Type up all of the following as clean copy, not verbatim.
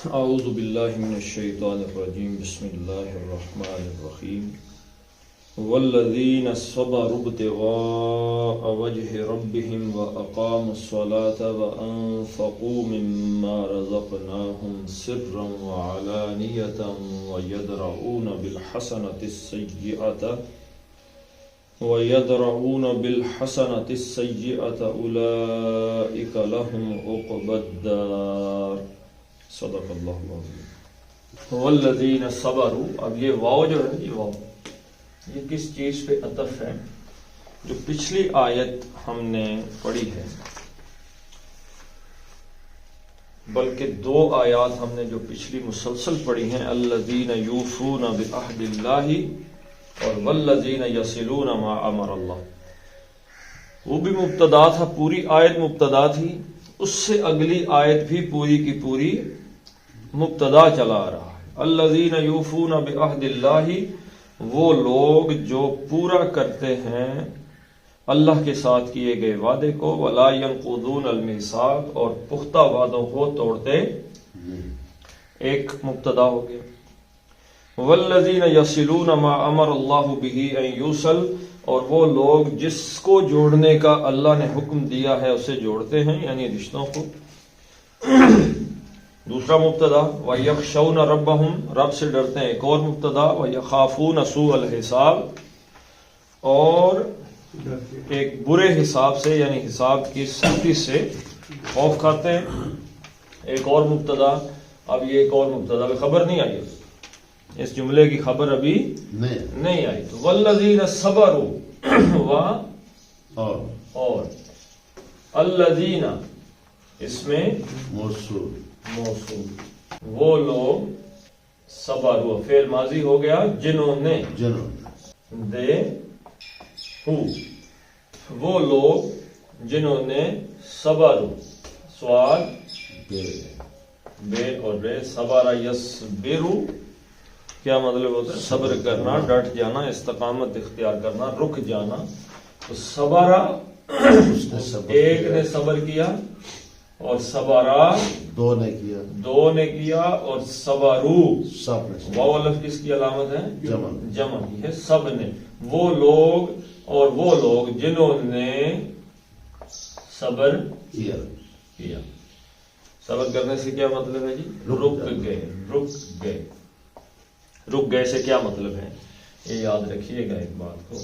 اعوذ باللہ من الشیطان الرجیم بسم اللہ الرحمن الرحیم والذین صبروا ابتغاء وجہ ربهم واقاموا الصلاة وانفقوا مما رزقناهم سرا وعلانیة ويدرؤون بالحسنة السیئة اولئک لهم عقبی الدار۔ صدق اللہ العظیم۔ والذین صبروا، اب یہ واو جو ہے یہ کس چیز پہ عطف ہے؟ جو پچھلی آیت ہم نے پڑھی ہے، بلکہ دو آیات ہم نے جو پچھلی مسلسل پڑھی ہیں، الذین یوفون بعہد اللہ اور والذین یصلون ما امر اللہ، وہ بھی مبتدا تھا، پوری آیت مبتدا تھی، اس سے اگلی آیت بھی پوری کی پوری مبتدا چلا رہا ہے۔ الذین یوفون بعہد اللہ، وہ لوگ جو پورا کرتے ہیں اللہ کے ساتھ کیے گئے وعدے کو، ولا ینقضون المیثاق، اور پختہ وعدوں کو توڑتے، ایک مبتدا ہو گیا۔ والذین یصلون ما امر اللہ بہ ان یوصل، اور وہ لوگ جس کو جوڑنے کا اللہ نے حکم دیا ہے اسے جوڑتے ہیں، یعنی رشتوں کو۔ دوسرا مبتدا وَيَخْشَوْنَ رَبَّهُمْ، رب سے ڈرتے ہیں، ایک اور مبتدا وَيَخَافُونَ سُوءَ الْحِسَابِ، اور ایک برے حساب سے یعنی حساب کی سختی سے خوف کھاتے ہیں، ایک اور مبتدا۔ اب یہ ایک اور مبتدا، خبر نہیں آئی، اس جملے کی خبر ابھی نہیں آئی۔ تو وَالَّذِينَ صَبَرُوا، اور الذین، اس میں موصول، وہ لوگ، صبروا فعل ماضی ہو گیا، جنہوں نے، دے ہو، وہ لوگ جنہوں نے صبروا، سوال بے اور رے، صبر یصبروا، کیا مطلب ہوتا ہے؟ صبر کرنا، ڈٹ جانا، استقامت اختیار کرنا، رک جانا۔ تو صبرا، ایک نے صبر کیا، اور صبرا دو نے کیا، اور صبرو واو الف کس کی علامت ہے؟ جمع کی ہے، سب نے، وہ لوگ، اور وہ لوگ جنہوں نے صبر کیا۔ صبر کرنے سے کیا مطلب ہے جی؟ رک گئے سے کیا مطلب ہے؟ یہ یاد رکھیے گا ایک بات کو،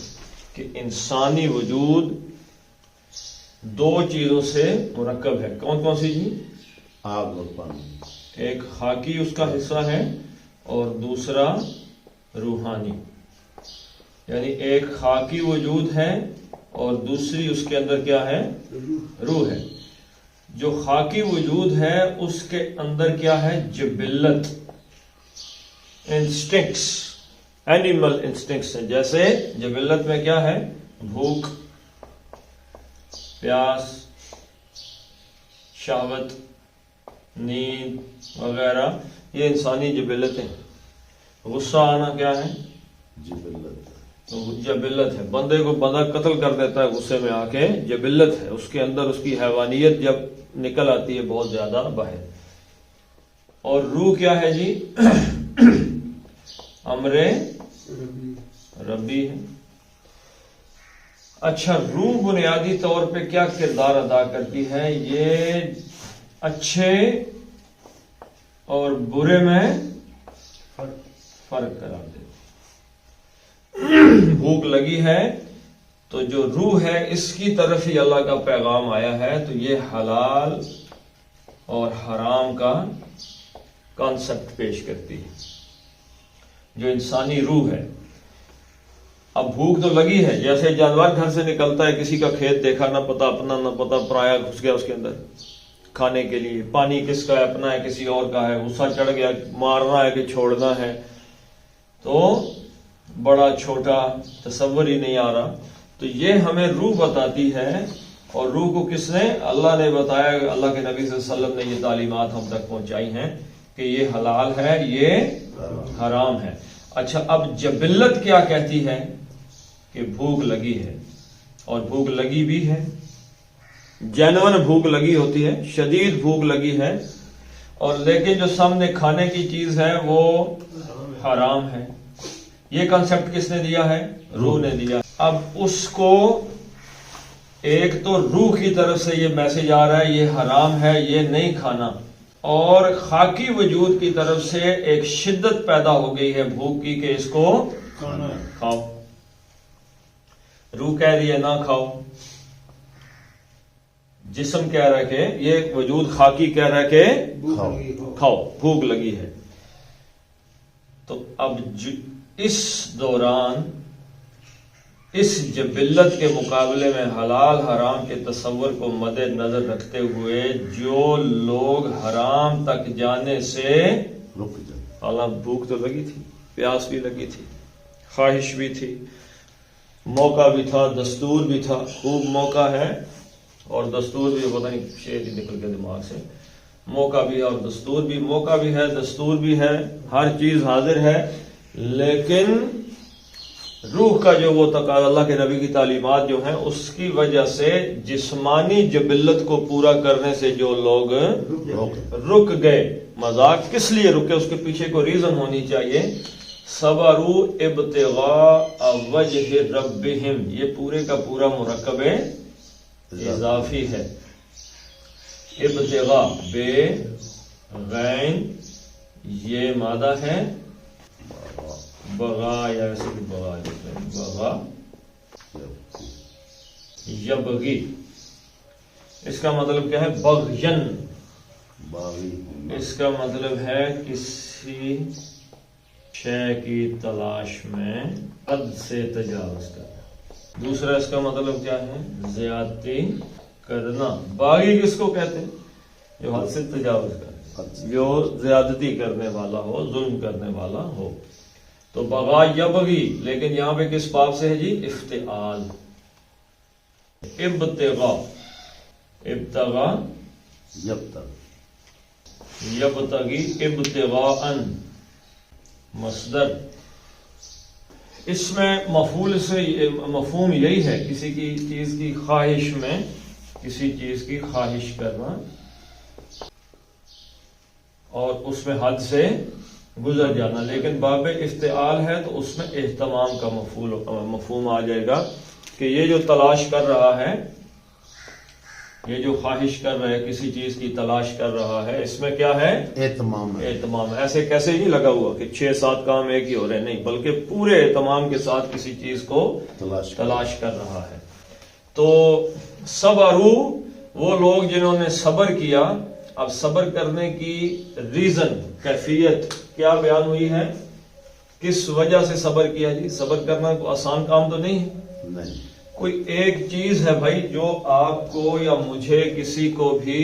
کہ انسانی وجود دو چیزوں سے مرکب ہے۔ کون کون سی جی؟ آگ اور پانی۔ ایک خاکی اس کا حصہ ہے، اور دوسرا روحانی، یعنی ایک خاکی وجود ہے اور دوسری اس کے اندر کیا ہے؟ روح ہے۔ جو خاکی وجود ہے اس کے اندر کیا ہے؟ جبلت، انسٹنکٹس، اینیمل انسٹنکٹس ہیں۔ جیسے جبلت میں کیا ہے؟ بھوک، پیاس، شہوت، نیند وغیرہ، یہ انسانی جبلتیں۔ غصہ آنا کیا ہے؟ جبلت ہے۔ بندے کو بندہ قتل کر دیتا ہے غصے میں آ کے، جبلت ہے، اس کے اندر اس کی حیوانیت جب نکل آتی ہے بہت زیادہ باہر۔ اور روح کیا ہے جی؟ امر ربی ہے۔ اچھا، روح بنیادی طور پہ کیا کردار ادا کرتی ہے؟ یہ اچھے اور برے میں فرق کرا دیتی۔ بھوک لگی ہے تو جو روح ہے اس کی طرف ہی اللہ کا پیغام آیا ہے، تو یہ حلال اور حرام کا کانسیپٹ پیش کرتی ہے، جو انسانی روح ہے۔ اب بھوک تو لگی ہے، جیسے جانور گھر سے نکلتا ہے، کسی کا کھیت دیکھا، نہ پتا اپنا نہ پتا پرایا، گھس گیا اس کے اندر کھانے کے لیے۔ پانی کس کا ہے؟ اپنا ہے کسی اور کا ہے؟ غصہ چڑھ گیا، مارنا ہے کہ چھوڑنا ہے، تو بڑا چھوٹا تصور ہی نہیں آ رہا۔ تو یہ ہمیں روح بتاتی ہے، اور روح کو کس نے؟ اللہ نے بتایا، اللہ کے نبی صلی اللہ علیہ وسلم نے یہ تعلیمات ہم تک پہنچائی ہیں کہ یہ حلال ہے، یہ حرام ہے۔ اچھا، اب جبلت کیا کہتی ہے؟ کہ بھوک لگی ہے، اور بھوک لگی بھی ہے، جینون بھوک لگی ہوتی ہے، شدید بھوک لگی ہے، اور لیکن جو سامنے کھانے کی چیز ہے وہ حرام ہے. یہ کنسپٹ کس نے دیا ہے؟ روح نے دیا. اب اس کو ایک تو روح کی طرف سے یہ میسج آ رہا ہے یہ حرام ہے، یہ نہیں کھانا، اور خاکی وجود کی طرف سے ایک شدت پیدا ہو گئی ہے بھوک کی کہ اس کو کھاؤ. روح کہہ رہی ہے نہ کھاؤ، جسم کہہ رہا ہے کہ یہ وجود خاکی کہہ رہا ہے کہ کھاؤ، بھوک لگی ہے. تو اب اس دوران اس جبلت کے مقابلے میں حلال حرام کے تصور کو مد نظر رکھتے ہوئے جو لوگ حرام تک جانے سے حالانکہ بھوک تو لگی تھی، پیاس بھی لگی تھی، خواہش بھی تھی، موقع بھی تھا، دستور بھی تھا، خوب موقع ہے اور دستور بھی، پتہ نہیں شعر ہی نکل گیا دماغ سے، موقع بھی ہے اور دستور بھی، موقع بھی ہے، دستور بھی ہے، ہر چیز حاضر ہے، لیکن روح کا جو وہ تقاضا، اللہ کے نبی کی تعلیمات جو ہیں اس کی وجہ سے جسمانی جبلت کو پورا کرنے سے جو لوگ رک گئے. مذاق کس لیے رکے؟ اس کے پیچھے کو ریزن ہونی چاہیے. صبروا ابتغاء وجہ ربہم، یہ پورے کا پورا مرکب اضافی ہے. ابتغاء بے غین یہ مادہ ہے، بغا یا ویسے بھی بغا بغا یبغی، اس کا مطلب کیا ہے؟ بغین. اس کا مطلب ہے کسی شے کی تلاش میں حد سے تجاوز کرنا. دوسرا اس کا مطلب کیا ہے؟ زیادتی کرنا. باغی کس کو کہتے ہیں؟ جو حد سے تجاوز کرے، جو زیادتی کرنے والا ہو، ظلم کرنے والا ہو. تو بغا یبغی، لیکن یہاں پہ کس باب سے ہے جی؟ افتعال. ابتغاء، ابتغا یبتغی ابتغاء مصدر. اس میں مفعول سے مفہوم یہی ہے، کسی کی چیز کی خواہش میں کسی چیز کی خواہش کرنا اور اس میں حد سے گزر جانا. لیکن باب افتعال ہے تو اس میں اہتمام کا مفہوم آ جائے گا کہ یہ جو تلاش کر رہا ہے، یہ جو خواہش کر رہا ہے، کسی چیز کی تلاش کر رہا ہے، اس میں کیا ہے؟ اہتمام. ایسے کیسے ہی لگا ہوا کہ 6-7 کام ایک ہی ہو رہے، نہیں، بلکہ پورے اہتمام کے ساتھ کسی چیز کو تلاش کر رہا ہے. تو صبروا، وہ لوگ جنہوں نے صبر کیا. اب صبر کرنے کی ریزن، کیفیت کیا بیان ہوئی ہے؟ کس وجہ سے صبر کیا جی؟ صبر کرنا کوئی آسان کام تو نہیں ہے. کوئی ایک چیز ہے بھائی جو آپ کو یا مجھے کسی کو بھی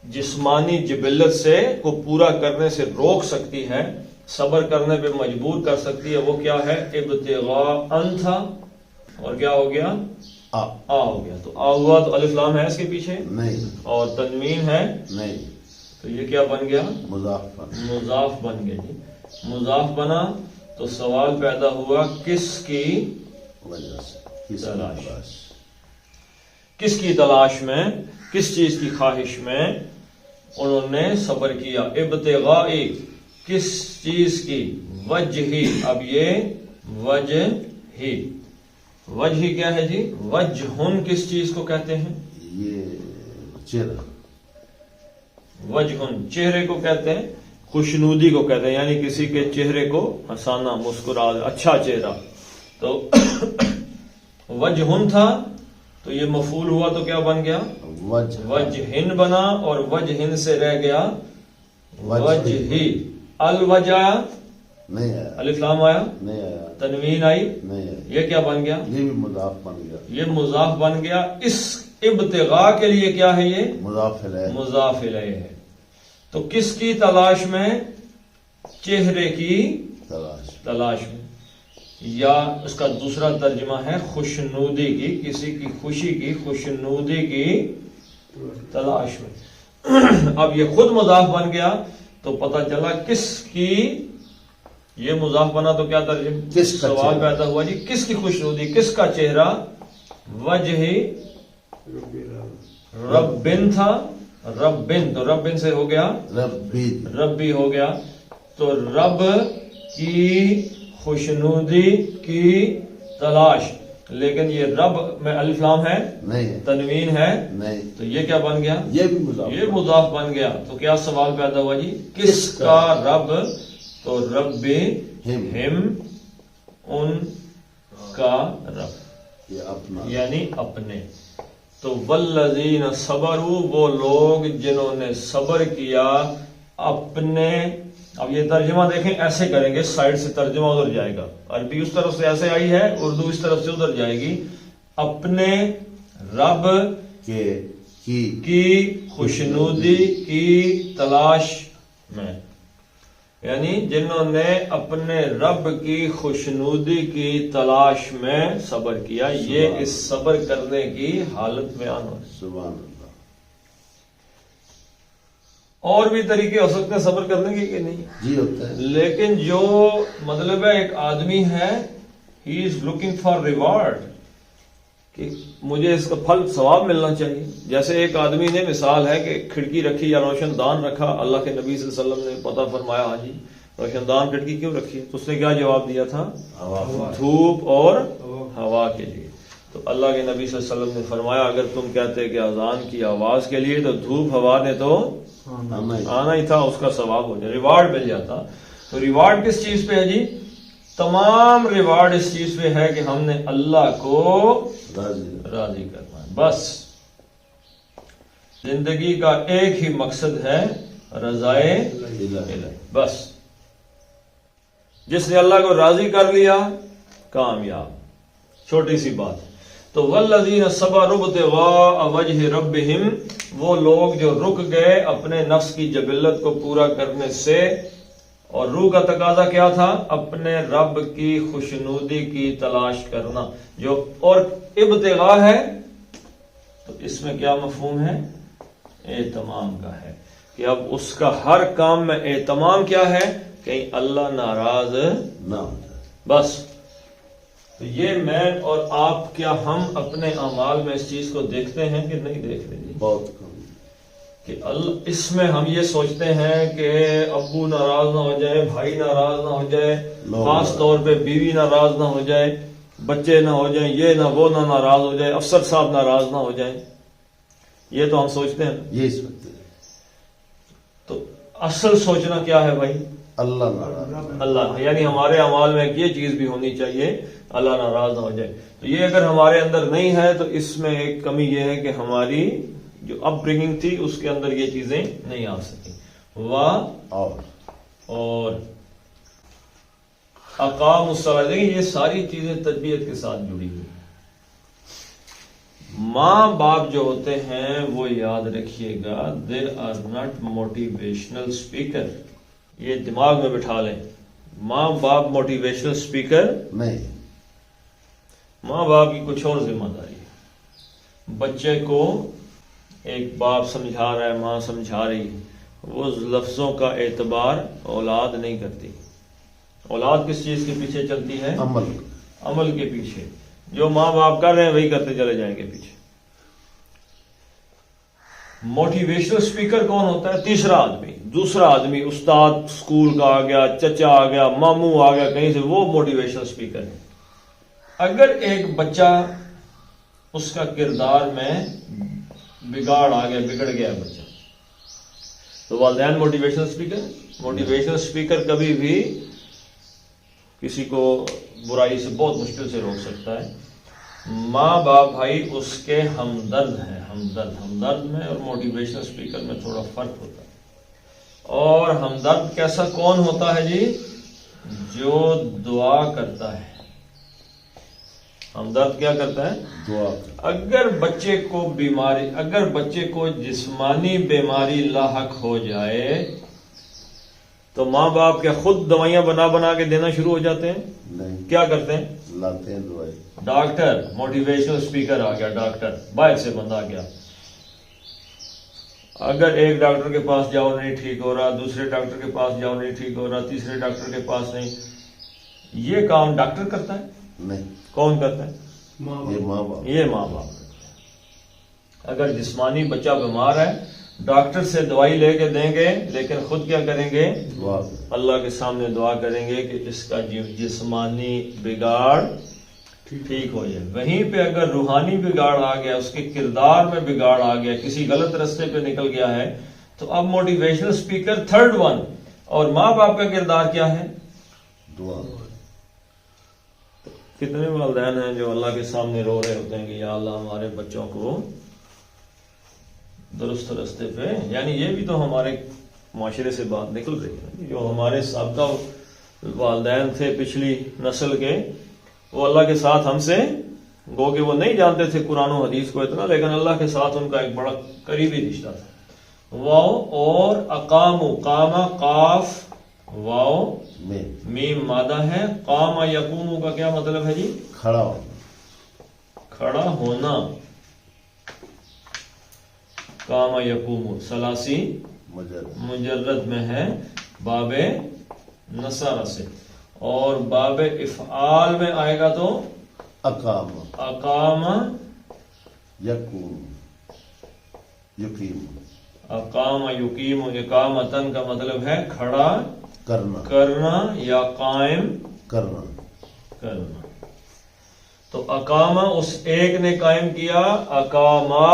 جسمانی جبلت سے کو پورا کرنے سے روک سکتی ہے، صبر کرنے پہ مجبور کر سکتی ہے. وہ کیا ہے؟ ابتغاء تھا اور کیا ہو گیا؟ آ ہو گیا. تو آ ہوا تو الف لام ہے اس کے پیچھے نہیں، اور تنوین ہے نہیں، تو یہ کیا بن گیا؟ مضاف بن گیا جی. مضاف بنا تو سوال پیدا ہوا کس کی وجہ سے؟ تلاش. کس کی تلاش میں، کس چیز کی خواہش میں انہوں نے صبر کیا؟ ابتغاء، کس چیز کی؟ وجہی. اب یہ وجہ ہی، وجہ کیا ہے جی؟ وجہن کس چیز کو کہتے ہیں؟ یہ چہرہ. وجہن چہرے کو کہتے ہیں، خوشنودی کو کہتے ہیں، یعنی کسی کے چہرے کو ہنسانا، مسکرا، اچھا چہرہ. تو وجہن تھا تو یہ مفعول ہوا تو کیا بن گیا؟ وجہن بنا، اور وجہن سے رہ گیا وجہی. الوجہ نہیں آیا، الف لام آیا نہیں آیا، تنوین آئی نہیں آیا، یہ کیا بن گیا؟ یہ بھی مضاف بن گیا. یہ مضاف بن گیا. اس ابتغاء کے لیے کیا ہے؟ یہ مضاف الیہ ہے. تو کس کی تلاش میں؟ چہرے کی تلاش میں، یا اس کا دوسرا ترجمہ ہے خوشنودی کی، کسی کی خوشی کی، خوشنودی کی تلاش میں. اب یہ خود مضاف بن گیا تو پتہ چلا کس کی. یہ مضاف بنا تو کیا ترجمہ؟ سوال پیدا ہوا جی کس کی خوشنودی، کس کا چہرہ؟ وجہ رب تھا ربن، تو ربن سے ہو گیا ربی ہو گیا، تو رب کی خوشنودی کی تلاش، لیکن یہ رب میں الف لام ہے نہیں، تنوین ہے نہیں، تو یہ کیا بن گیا؟ یہ مضاف بن گیا۔ تو کیا سوال پیدا ہوا جی؟ کس کا رب؟ تو رب ہم، ان کا رب، یعنی اپنے۔ تو والذین صبروا، وہ لوگ جنہوں نے صبر کیا اپنے، اب یہ ترجمہ دیکھیں ایسے کریں گے، سائڈ سے ترجمہ ادھر جائے گا، عربی اس طرف سے ایسے آئی ہے، اردو اس طرف سے ادھر جائے گی، اپنے رب کی خوشنودی کی تلاش میں، یعنی جنہوں نے اپنے رب کی خوشنودی کی تلاش میں صبر کیا، یہ اس صبر کرنے کی حالت بیان ہو۔ سبحان اللہ۔ اور بھی طریقے ہو سکتے ہیں صبر کرنے کے کہ نہیں؟ جی ہوتا ہے، لیکن جو مطلب ہے ایک آدمی ہے، ہی از لوکنگ فار ریوارڈ، کہ مجھے اس کا پھل ثواب ملنا چاہیے۔ جیسے ایک آدمی نے مثال ہے کہ کھڑکی رکھی یا روشن دان رکھا، اللہ کے نبی صلی اللہ علیہ وسلم نے پتہ فرمایا ہاں جی روشن دان کھڑکی کیوں رکھی ہے؟ تو اس نے کیا جواب دیا تھا؟ دھوپ اور ہوا کے لیے۔ تو اللہ کے نبی صلی اللہ علیہ وسلم نے فرمایا اگر تم کہتے کہ اذان کی آواز کے لیے، تو دھوپ ہوا نے تو آنا ہی تھا، اس کا ثواب ہو جائے، ریوارڈ مل جاتا۔ تو ریوارڈ کس چیز پہ ہے جی؟ تمام ریوارڈ اس چیز پہ ہے کہ ہم نے اللہ کو راضی کرنا ہے۔ بس زندگی کا ایک ہی مقصد ہے رضائے الہی، بس جس نے اللہ کو راضی کر لیا کامیاب۔ چھوٹی سی بات۔ تو والذین صبروا ابتغاء وجہ ربہم، وہ لوگ جو رک گئے اپنے نفس کی جبلت کو پورا کرنے سے، اور روح کا تقاضا کیا تھا؟ اپنے رب کی خوشنودی کی تلاش کرنا، جو اور ابتغاء ہے تو اس میں کیا مفہوم ہے؟ اہتمام کا ہے، کہ اب اس کا ہر کام میں اہتمام کیا ہے؟ کہیں اللہ ناراض نہ ہو جائے، بس۔ تو یہ میں اور آپ، کیا ہم اپنے اعمال میں اس چیز کو دیکھتے ہیں کہ نہیں دیکھتے جی؟ بہت کم۔ کہ اس میں ہم یہ سوچتے ہیں کہ ابو ناراض نہ ہو جائے، بھائی ناراض نہ ہو جائے، خاص طور پہ بیوی ناراض نہ ہو جائے، بچے نہ ہو جائیں، یہ نہ وہ نہ ناراض ہو جائے، افسر صاحب ناراض نہ ہو جائیں، یہ تو ہم سوچتے ہیں، یہ سوچتے ہیں۔ تو اصل سوچنا کیا ہے بھائی؟ اللہ، یعنی ہمارے اعمال میں یہ چیز بھی ہونی چاہیے اللہ ناراض نہ ہو جائے۔ تو یہ اگر ہمارے اندر نہیں ہے تو اس میں ایک کمی یہ ہے کہ ہماری جو اپ برنگنگ تھی اس کے اندر یہ چیزیں نہیں آ سکی۔ اور اقام الصلاۃ، دیکھیں یہ ساری چیزیں تربیت کے ساتھ جڑی ہوئی۔ ماں باپ جو ہوتے ہیں وہ یاد رکھیے گا، there are not motivational speaker, یہ دماغ میں بٹھا لیں۔ ماں باپ موٹیویشنل اسپیکر نہیں، ماں باپ کی کچھ اور ذمہ داری ہے۔ بچے کو ایک باپ سمجھا رہا ہے، ماں سمجھا رہی ہے، وہ لفظوں کا اعتبار اولاد نہیں کرتی۔ اولاد کس چیز کے پیچھے چلتی ہے؟ عمل کے پیچھے۔ جو ماں باپ کر رہے ہیں وہی کرتے چلے جائیں گے پیچھے۔ موٹیویشنل اسپیکر کون ہوتا ہے؟ تیسرا آدمی، دوسرا آدمی، استاد اسکول کا آ گیا، چچا آ گیا، ماموں آ گیا کہیں سے، وہ موٹیویشنل اسپیکر ہے۔ اگر ایک بچہ اس کا کردار میں بگاڑ آ گیا، بگڑ گیا بچہ، تو والدین موٹیویشنل اسپیکر۔ موٹیویشنل اسپیکر کبھی بھی کسی کو برائی سے بہت مشکل سے روک سکتا ہے۔ ماں باپ بھائی اس کے ہمدرد ہیں، ہمدرد میں اور موٹیویشنل اسپیکر میں تھوڑا فرق ہوتا ہے۔ اور ہمدرد کیسا کون ہوتا ہے جی؟ جو دعا کرتا ہے۔ ہمدرد کیا کرتا ہے؟ دعا۔ اگر بچے کو بیماری، اگر بچے کو جسمانی بیماری لاحق ہو جائے تو ماں باپ کیا خود دوائیاں بنا بنا کے دینا شروع ہو جاتے ہیں؟ نہیں۔ کیا کرتے ہیں؟ لاتے ہیں دوائی۔ ڈاکٹر، موٹیویشنل اسپیکر آ گیا، ڈاکٹر باہر سے بندہ آ گیا۔ اگر ایک ڈاکٹر کے پاس جاؤ نہیں ٹھیک ہو رہا، دوسرے ڈاکٹر کے پاس جاؤ نہیں ٹھیک ہو رہا، تیسرے ڈاکٹر کے پاس نہیں، یہ کام ڈاکٹر کرتا ہے؟ نہیں۔ کون کرتا ہے؟ یہ ماں باپ۔ اگر جسمانی بچہ بیمار ہے ڈاکٹر سے دوائی لے کے دیں گے لیکن خود کیا کریں گے؟ دعا اللہ کے سامنے دعا کریں گے کہ اس کا جسمانی بگاڑ ٹھیک ہو جائے. وہیں پہ اگر روحانی بگاڑ آ گیا، اس کے کردار میں بگاڑ آ گیا، کسی غلط رستے پہ نکل گیا ہے، تو اب موٹیویشنل اسپیکر تھرڈ ون. اور ماں باپ کا کردار کیا ہے؟ دعا. کتنے والدین ہیں جو اللہ کے سامنے رو رہے ہوتے ہیں کہ یا اللہ ہمارے بچوں کو درست رستے پہ، یعنی یہ بھی تو ہمارے معاشرے سے بات نکل رہی ہے. جو ہمارے سابقہ والدین تھے پچھلی نسل کے، وہ اللہ کے ساتھ ہم سے گو کہ وہ نہیں جانتے تھے قرآن و حدیث کو اتنا، لیکن اللہ کے ساتھ ان کا ایک بڑا قریبی رشتہ تھا. واو اور اقامو، قامہ قاف واو میں میم مادہ ہے. قام یقوم کا کیا مطلب ہے جی؟ کھڑا ہو. کھڑا ہونا. قام یقوم ثلاثی مجرد میں ہے باب نصارہ سے، اور باب افعال میں آئے گا تو اقام اقام یقوم یقیم. اقام یقیم. اقامتن کا مطلب ہے کھڑا کرنا کرنا یا قائم کرنا. کرنا. تو اقامہ اس ایک نے قائم کیا، اقامہ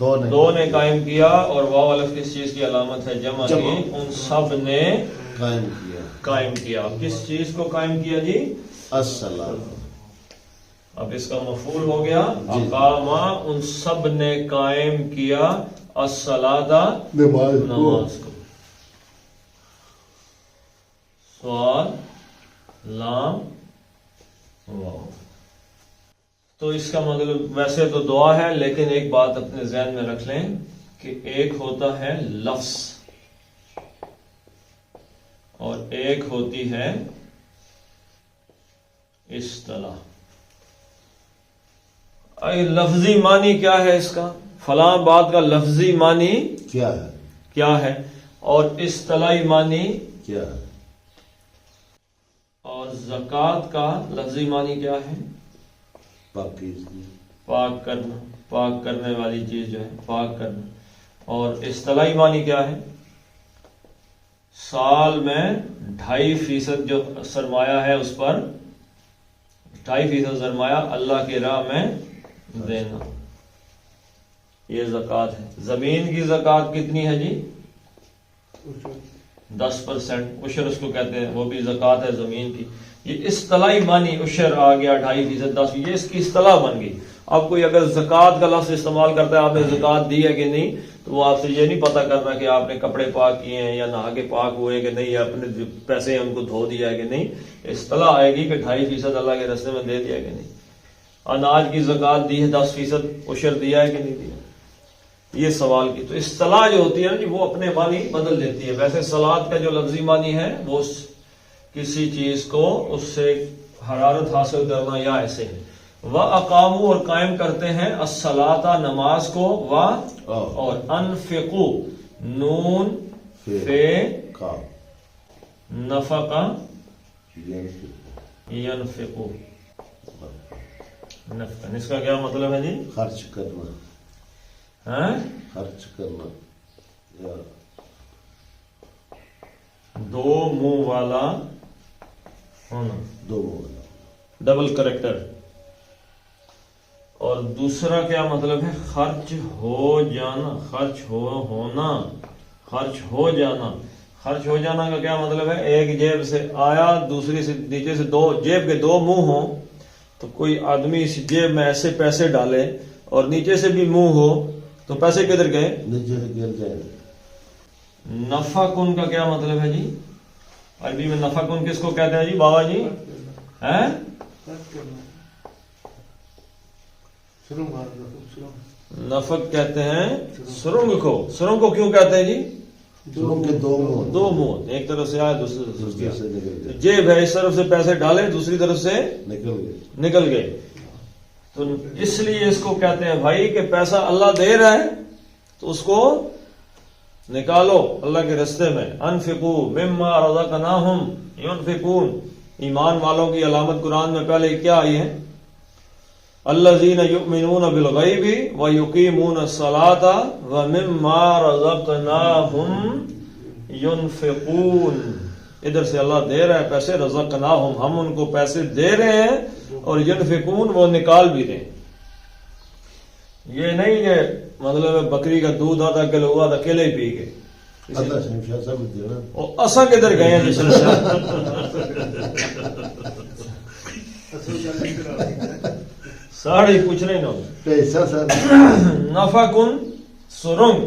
دو نے قائم کیا، اور واو الف کس چیز کی علامت ہے؟ جمع کی. ان سب نے قائم کیا. قائم کیا. کس چیز کو قائم کیا جی؟ الصلاۃ. اب اس کا مفعول ہو گیا اقامہ، ان سب نے قائم کیا الصلاۃ نماز کو. سوال لام واو. تو اس کا مطلب ویسے تو دعا ہے، لیکن ایک بات اپنے ذہن میں رکھ لیں کہ ایک ہوتا ہے لفظ اور ایک ہوتی ہے اصطلاح. لفظی معنی کیا ہے اس کا؟ فلاں بات کا لفظی معنی کیا ہے، اور اصطلاحی معنی کیا ہے. اور زکوٰۃ کا لفظی معنی کیا ہے؟ پاک کرنا، پاک کرنے والی چیز جو ہے پاک کرنا. اور اصطلاحی معنی کیا ہے؟ سال میں 2.5% جو سرمایہ ہے اس پر 2.5% سرمایہ اللہ کی راہ میں دینا، یہ زکوٰۃ ہے. زمین کی زکوٰۃ کتنی ہے جی؟ 10%. عشر اس کو کہتے ہیں، وہ بھی زکوٰۃ ہے زمین کی. یہ اصطلاحی معنی عشر آ گیا 2.5%، 10، یہ اس کی اصطلاح بن گئی. اب کوئی اگر زکوٰۃ کا لفظ استعمال کرتا ہے، آپ نے زکوٰۃ دی ہے کہ نہیں، تو وہ آپ سے یہ نہیں پتہ کرنا کہ آپ نے کپڑے پاک کیے ہیں یا نہا کے پاک ہوئے کہ نہیں، یا اپنے پیسے ان کو دھو دیا ہے کہ نہیں. اصطلاح آئے گی کہ 2.5% اللہ کے راستے میں دے دیا کہ نہیں. اناج کی زکوٰۃ دی ہے، 10% عشر دیا ہے کہ نہیں دیا، یہ سوال کی. تو اصطلاح جو ہوتی ہے نا جی، وہ اپنے معنی بدل دیتی ہے. ویسے صلاۃ کا جو لفظی معنی ہے وہ کسی چیز کو اس سے حرارت حاصل کرنا یا ایسے ہے. وَأَقَامُوا اور قائم کرتے ہیں الصَّلَاةَ نماز کو، اور انفقوا نون فے نفقہ ینفقوا نفقہ. اس کا کیا مطلب ہے جی؟ خرچ کرنا. خرچ کرنا. دو منہ والا ہونا، دو والا ڈبل کریکٹر. اور دوسرا کیا مطلب ہے؟ خرچ ہو جانا، خرچ ہونا، خرچ ہو جانا. خرچ ہو جانا کا کیا مطلب ہے؟ ایک جیب سے آیا، دوسری سے نیچے سے دو، جیب کے دو منہ ہوں تو کوئی آدمی اس جیب میں ایسے پیسے ڈالے اور نیچے سے بھی منہ ہو تو پیسے کدھر گئے؟ نیچے سے گر جائے. نفع کن کا کیا مطلب ہے جی؟ عربی میں نفع کن کس کو کہتے ہیں جی بابا جی؟ نفق کہتے ہیں سرنگ کو. سرنگ کو کیوں کہتے ہیں جی؟ دو منہ، ایک طرف سے آئے دوسری سے نکل. جیب ہے، اس طرف سے پیسے ڈالے، دوسری طرف سے نکل گئے. تو اس لیے اس کو کہتے ہیں بھائی کہ پیسہ اللہ دے رہا ہے تو اس کو نکالو اللہ کے راستے میں. انفقوا مما رزقناہم ينفقون. ایمان والوں کی علامت قرآن میں پہلے کیا آئی ہے؟ الذین یؤمنون بالغیب ویقیمون الصلاۃ ومما رزقناہم ینفقون. ادھر سے اللہ دے رہا ہے پیسے، رزقناہم ہم ان کو پیسے دے رہے ہیں، اور ینفقون وہ نکال بھی رہے ہیں. یہ نہیں کہ مطلب بکری کا دودھ آدھا کلو ہوا تھا اکیلے ہی پی گئے. اللہ شمشاہ صاحب دینا اصا کدھر گئے ہیں جس ساڑی پوچھ رہے نا. پیسہ سر نفقن سرنگ،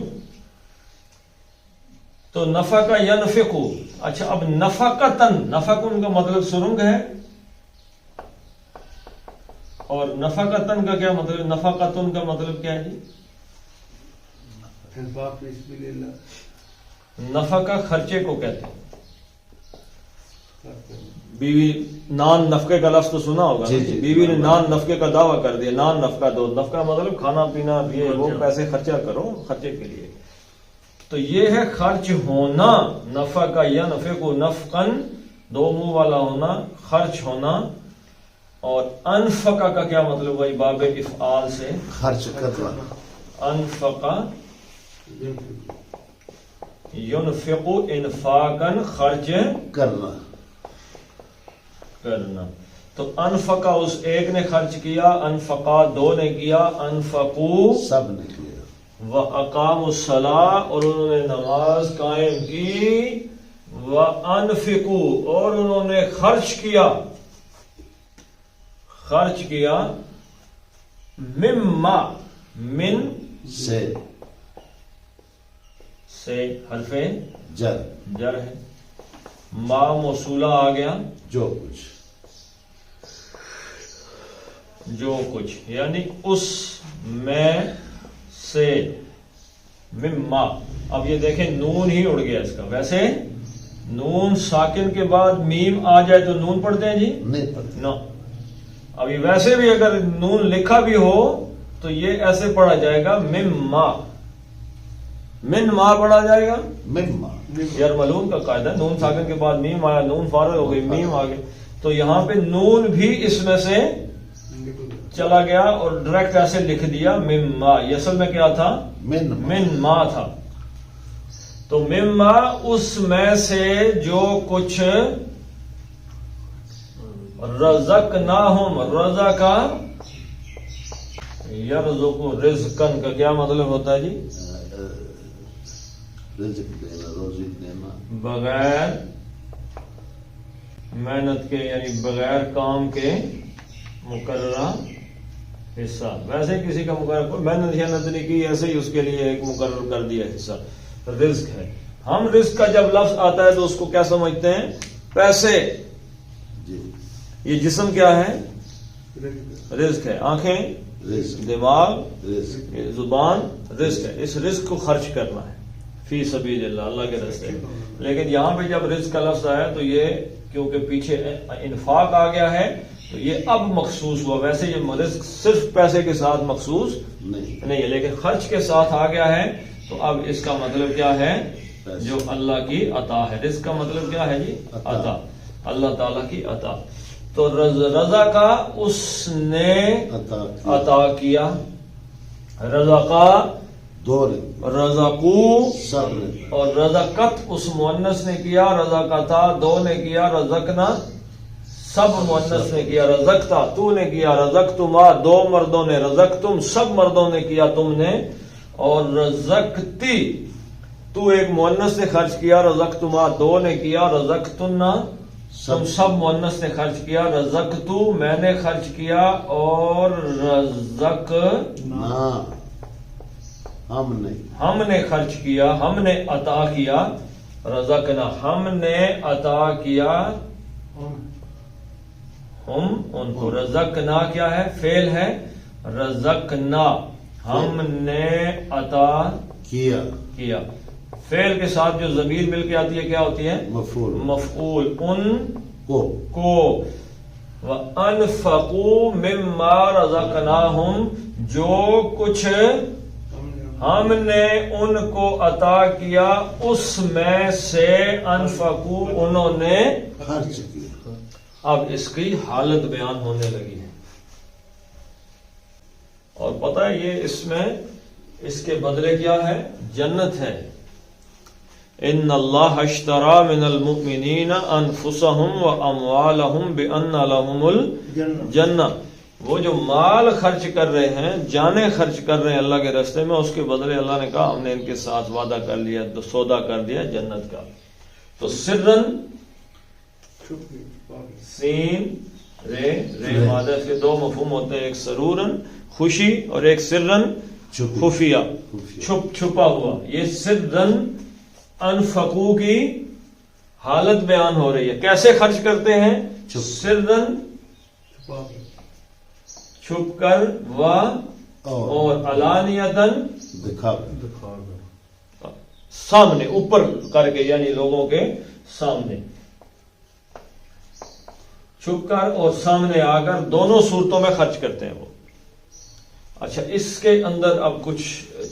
تو نفق ینفقو. اچھا اب نفقتن، نفقن کا مطلب سرنگ ہے، اور نفقتن کا کیا مطلب، نفقتن کا مطلب کیا ہے جی؟ نفقہ خرچے کو کہتے ہیں. بیوی نان نفقے کا لفظ تو سنا ہوگا. جی جی. بیوی نے نان نفقے کا دعویٰ کر دیا، نان نفقہ دو. نفقہ مطلب کھانا پینا، یہ وہ پیسے خرچہ کرو خرچے کے لیے. تو یہ ہے خرچ ہونا. نفقہ ینفقو نفقن، دو منہ والا ہونا، خرچ ہونا. اور انفقہ کا کیا مطلب، وہی باب افعال سے خرچ کرنا. انفقہ ینفقو انفاقن، خرچ کرنا. کرنا. تو انفقہ اس ایک نے خرچ کیا، انفقہ دو نے کیا، انفقو سب نے کیا. وَأَقَامُوا الصَّلَاةَ اور انہوں نے نماز قائم کی، وَأَنفِقُوا اور انہوں نے خرچ کیا مما، من سے حرف جر جر ہے، ما موصولہ آ گیا، جو کچھ یعنی اس میں سے، مما. اب یہ دیکھیں نون ہی اڑ گیا اس کا. ویسے نون ساکن کے بعد میم آ جائے تو نون پڑھتے ہیں جی؟ نہیں پڑھتے. نو. ابھی ویسے بھی اگر نون لکھا بھی ہو تو یہ ایسے پڑھا جائے گا مما. من ما پڑھا جائے گا مما. یار ملون کا قاعدہ، نون ساکن کے بعد میم آیا، نون فارغ ہو گئی، میم آ گئی. تو یہاں پہ نون بھی اس میں سے چلا گیا اور ڈائریکٹ ایسے لکھ دیا مما. یہ اصل میں کیا تھا؟ من ما تھا. تو مما اس میں سے جو کچھ رزقناہم، رزقا یرزقو رزقن کا کیا مطلب ہوتا ہے جی؟ رزق دینا، روزی دینا. بغیر محنت کے، یعنی بغیر کام کے مقررہ حصہ. ویسے کسی کا مقرر محنت نہیں کی، ایسے ہی اس کے لیے ایک مقرر کر دیا حصہ. رزق ہے. ہم رزق کا جب لفظ آتا ہے تو اس کو کیا سمجھتے ہیں؟ پیسے. جی. یہ جسم کیا ہے؟ رزق ہے. آنکھیں، رزق. دماغ، رزق. زبان، رزق ہے. اس رزق کو خرچ کرنا ہے فی سبیل اللہ، اللہ کے راستے. لیکن یہاں پہ جب رزق کا لفظ آیا تو یہ کیونکہ پیچھے انفاق آ گیا ہے تو یہ اب مخصوص ہوا. ویسے یہ رزق صرف پیسے کے ساتھ مخصوص نہیں ہے، لیکن خرچ کے ساتھ آ گیا ہے. تو اب اس کا مطلب کیا ہے؟ جو اللہ کی عطا ہے. رزق کا مطلب کیا ہے جی؟ عطا. اللہ تعالیٰ کی عطا. تو رضا کا اس نے عطا کیا. رزقا دو نے، رزقو سب نے، اور رزقت اس مؤنث نے کیا، رزقتا دو نے کیا، رزقنا سب مؤنث نے کیا، رزقتا تو نے کیا، رزقتما دو مردوں نے، رزقتم سب مردوں نے کیا تم نے، اور رزقتی تو ایک مؤنث نے خرچ کیا، رزقتما دو نے کیا، رزقتنا تم سب مؤنث نے خرچ کیا، رزقتو میں نے خرچ کیا، اور رزقنا ہم نے خرچ کیا، ہم نے عطا کیا. رزقنا ہم نے عطا کیا ہم ان کو. رزقنا کیا ہے؟ فعل ہے. رزقنا ہم نے عطا کیا. فعل کے ساتھ جو ضمیر مل کے آتی ہے کیا ہوتی ہے؟ مفعول. ان کو. وَأَنفَقُوا مِمَّا رَزَقْنَاهُمْ جو کچھ ہم نے ان کو عطا کیا اس میں سے، انفقوا انہوں نے خرچ کیا. اب اس کی حالت بیان ہونے لگی ہے. اور پتہ ہے یہ اس میں اس کے بدلے کیا ہے؟ جنت ہے. ان اللہ اشترى من المؤمنین انفسهم واموالهم بان لهم الجنہ. وہ جو مال خرچ کر رہے ہیں، جانیں خرچ کر رہے ہیں اللہ کے راستے میں، اس کے بدلے اللہ نے کہا ہم نے ان کے ساتھ وعدہ کر لیا، سودا کر دیا جنت کا. تو سرن سین رے مادہ کے دو مفہوم ہوتے ہیں، ایک سرورن خوشی اور ایک سرن خفیہ چھپا ہوا. یہ سرن انفقو کی حالت بیان ہو رہی ہے. کیسے خرچ کرتے ہیں؟ سرن چھپ کر، و اور علانیتن دکھا سامنے اوپر کر کے، یعنی لوگوں کے سامنے چھپ کر اور سامنے آ کر، دونوں صورتوں میں خرچ کرتے ہیں وہ. اچھا، اس کے اندر اب کچھ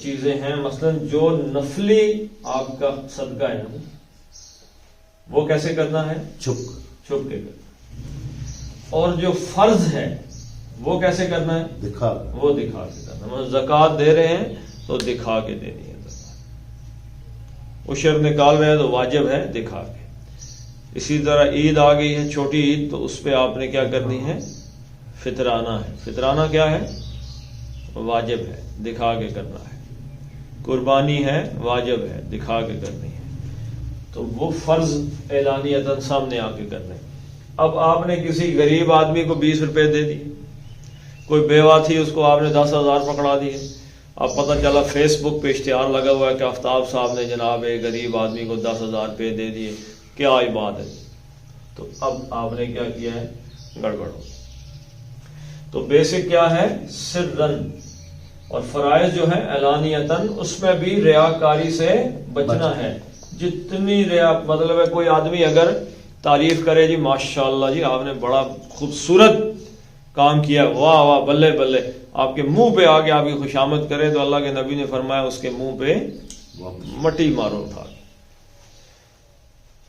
چیزیں ہیں، مثلا جو نفلی آپ کا صدقہ ہے نا، وہ کیسے کرنا ہے؟ چھپ کے کرنا. اور جو فرض ہے وہ کیسے کرنا ہے؟ وہ دکھا کے کرنا. مطلب زکوٰۃ دے رہے ہیں تو دکھا کے دینی ہے زکوٰۃ. عشر نکال رہے ہیں تو واجب ہے دکھا کے. اسی طرح عید آ گئی ہے، چھوٹی عید، تو اس پہ آپ نے کیا کرنی ہے؟ فطرانہ ہے. فطرانہ کیا ہے؟ واجب ہے، دکھا کے کرنا ہے. قربانی ہے، واجب ہے، دکھا کے کرنی ہے. تو وہ فرض اعلانیتاً سامنے آ کے کرنے. اب آپ نے کسی غریب آدمی کو 20 روپے دے دیے، کوئی بیوہ تھی اس کو آپ نے 10,000 پکڑا دیے. اب پتہ چلا فیس بک پہ اشتہار لگا ہوا ہے کہ آفتاب صاحب نے جناب ایک غریب آدمی کو 10,000 روپے دے دیے. کیا ہی بات ہے؟ تو اب آپ نے کیا کیا ہے؟ گڑبڑ ہو. تو بیسک کیا ہے؟ سرن. اور فرائض جو ہے اعلانیتاً، اس میں بھی ریاکاری سے بچنا ہے. جتنی ریا، مطلب ہے کوئی آدمی اگر تعریف کرے جی ماشاءاللہ جی آپ نے بڑا خوبصورت کام کیا، واہ واہ بلے بلے، آپ کے منہ پہ آ کے آپ کی خوشامد کرے، تو اللہ کے نبی نے فرمایا اس کے منہ پہ مٹی مارو اٹھا.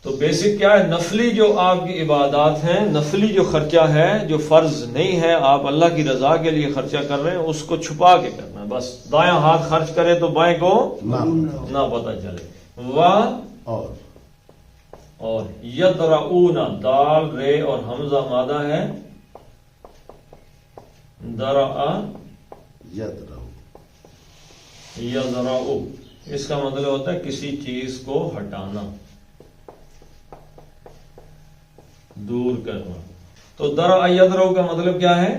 تو بیسک کیا ہے؟ نفلی جو آپ کی عبادات ہیں، نفلی جو خرچہ ہے جو فرض نہیں ہے، آپ اللہ کی رضا کے لیے خرچہ کر رہے ہیں، اس کو چھپا کے کرنا ہے. بس دایاں ہاتھ خرچ کرے تو بائیں کو نہ پتہ چلے. اور یدرؤون، دال رے اور حمزہ مادہ ہے، درع یدرؤ. اس کا مطلب ہوتا ہے کسی چیز کو ہٹانا، دور کرنا. تو درع یدرؤ کا مطلب کیا ہے؟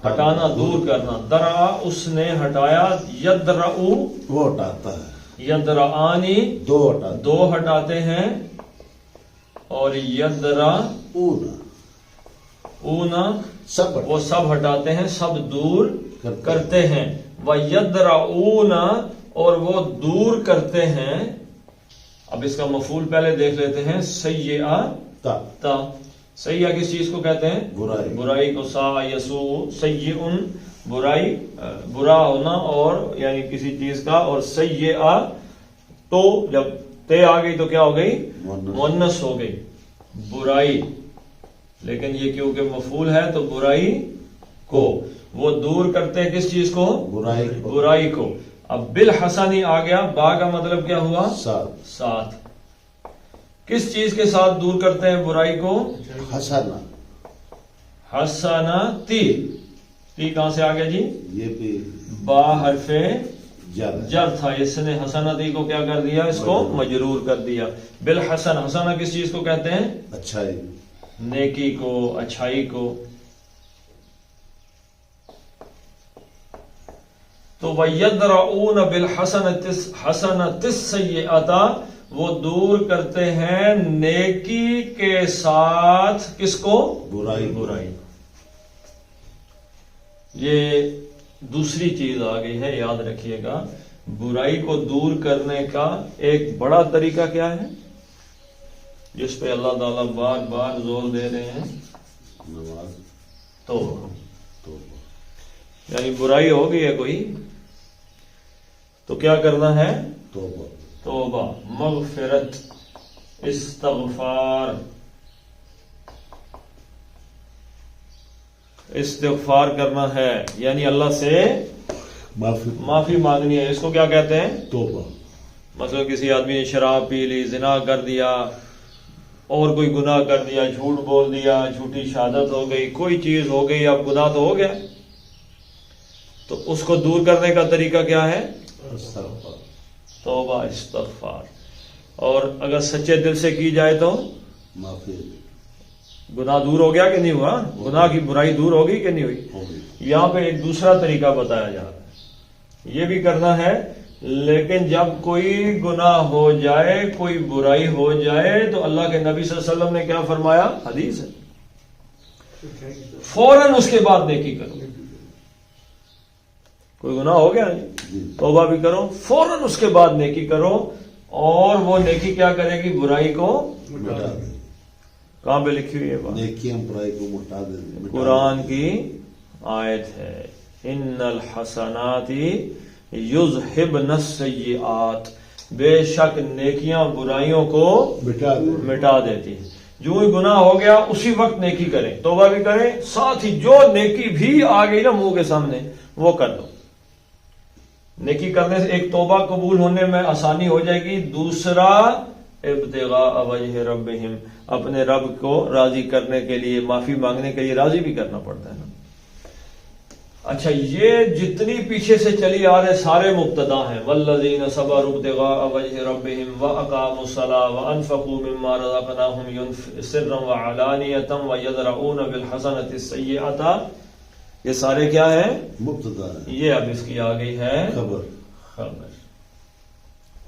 ہٹانا، دور کرنا. درع اس نے ہٹایا، یدرؤ وہ ہٹاتا ہے، یدرعانی دو ہٹاتے ہیں، اور یدرعون وہ سب ہٹاتے ہیں، سب دور کرتے ہیں. وَيَدْرَعُونَ اور وہ دور کرتے ہیں. اب اس کا مفعول پہلے دیکھ لیتے ہیں. سیئہ، سیئہ کس چیز کو کہتے ہیں؟ برائی کو. سا یسوء سیئن، برائی، برا ہونا، اور یعنی کسی چیز کا. اور سیئہ تو جب تے آ گئی تو کیا ہو گئی؟ مؤنث ہو گئی، برائی. لیکن یہ کیونکہ مفعول ہے تو برائی کو. وہ دور کرتے ہیں کس چیز کو؟ برائی کو. اب بالحسنی آ گیا، با کا مطلب کیا ہوا؟ ساتھ. کس چیز کے ساتھ دور کرتے ہیں برائی کو؟ حسنا تی کہاں سے آ گیا جی؟ یہ بھی با حرف جر تھا، اس نے حسنتی کو کیا کر دیا؟ اس کو مجرور کر دیا. بالحسن، حسنہ کس چیز کو کہتے ہیں؟ اچھائی، نیکی کو، اچھائی کو. تو وَيَدْرَعُونَ بِالْحَسَنَةِ السَّيِّئَةَ وہ دور کرتے ہیں نیکی کے ساتھ کس کو؟ برائی. یہ دوسری چیز آ گئی ہے، یاد رکھیے گا. برائی کو دور کرنے کا ایک بڑا طریقہ کیا ہے جس پہ اللہ تعالیٰ بار بار زور دے رہے ہیں؟ نماز. توبہ. یعنی برائی ہو گئی ہے کوئی تو کیا کرنا ہے؟ توبہ، مغفرت، استغفار کرنا ہے. یعنی اللہ سے معافی مانگنی ہے. اس کو کیا کہتے ہیں؟ توبہ. مثلا کسی آدمی نے شراب پی لی، زنا کر دیا، اور کوئی گناہ کر دیا، جھوٹ بول دیا، جھوٹی شہادت ہو گئی، کوئی چیز ہو گئی، اب گناہ تو ہو گیا، تو اس کو دور کرنے کا طریقہ کیا ہے؟ استغفار. توبہ، استغفار. اور اگر سچے دل سے کی جائے تو معافی گناہ دور ہو گیا کہ نہیں ہوا؟ گناہ کی برائی دور ہوگی کہ نہیں ہوئی؟ ہوگی. یہاں پہ ایک دوسرا طریقہ بتایا جا رہا ہے، یہ بھی کرنا ہے، لیکن جب کوئی گناہ ہو جائے، کوئی برائی ہو جائے، تو اللہ کے نبی صلی اللہ علیہ وسلم نے کیا فرمایا؟ حدیث ہے، فوراً اس کے بعد نیکی کرو. کوئی گناہ ہو گیا توبہ بھی کرو، فوراً اس کے بعد نیکی کرو، اور وہ نیکی کیا کرے گی؟ برائی کو مٹا دے. کہاں پہ لکھی ہوئی ہے بات؟ نیکیاں برائی کو مٹا دے. قرآن کی آیت ہے، ان الحسنات یذہبن السیئات، بے شک نیکیاں برائیوں کو مٹا دے. مٹا دیتی ہیں. جو ہی گناہ ہو گیا اسی وقت نیکی کریں، توبہ بھی کریں، ساتھ ہی جو نیکی بھی آ گئی نا منہ کے سامنے وہ کر دو. نیکی کرنے سے ایک توبہ قبول ہونے میں آسانی ہو جائے گی، دوسرا ابتغاء وجہ ربہم، اپنے رب کو راضی کرنے کے لیے، معافی مانگنے کے لیے راضی بھی کرنا پڑتا ہے نا. اچھا، یہ جتنی پیچھے سے چلی آ رہے سارے مبتدا ہیں، والذین صبروا ابتغاء وجہ ربہم واقاموا الصلاۃ وانفقوا مما رزقناہم سرا وعلانیۃ ویدرؤون بالحسنۃ السیئۃ. یہ سارے کیا ہیں؟ مبتدا ہے. یہ اب اس کی آ گئی ہے خبر. خبر.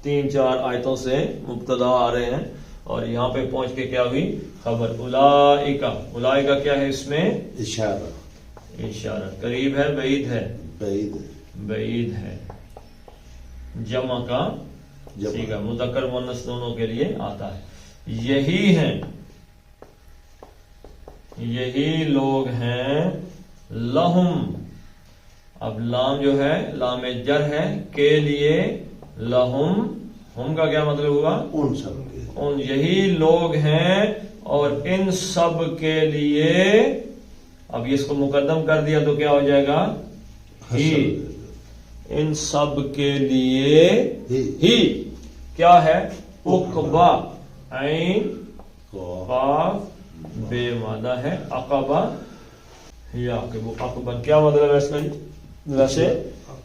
3-4 آیتوں سے مبتدا آ رہے ہیں، اور یہاں پہ پہنچ کے کیا ہوئی؟ خبر. اولئک کیا ہے؟ اس میں اشارہ. اشارت. قریب ہے، بعید ہے؟ بعید. بعید ہے. جمع کا صیغہ، مذکر مؤنث دونوں کے لیے آتا ہے. یہی ہیں، یہی لوگ ہیں، لہم، اب لام جو ہے لام جر ہے، کے لیے، لہم، ہم کا کیا مطلب ہوا؟ ان سب کے. ان یہی لوگ ہیں اور ان سب کے لیے. اب اس کو مقدم کر دیا تو کیا ہو جائے گا؟ ہی. ان سب کے لیے ہی کیا ہے؟ عقبہ، عین قاف بے مادہ ہے، عقبہ یا عقبہ. کیا مطلب ہے اس کا؟ ویسے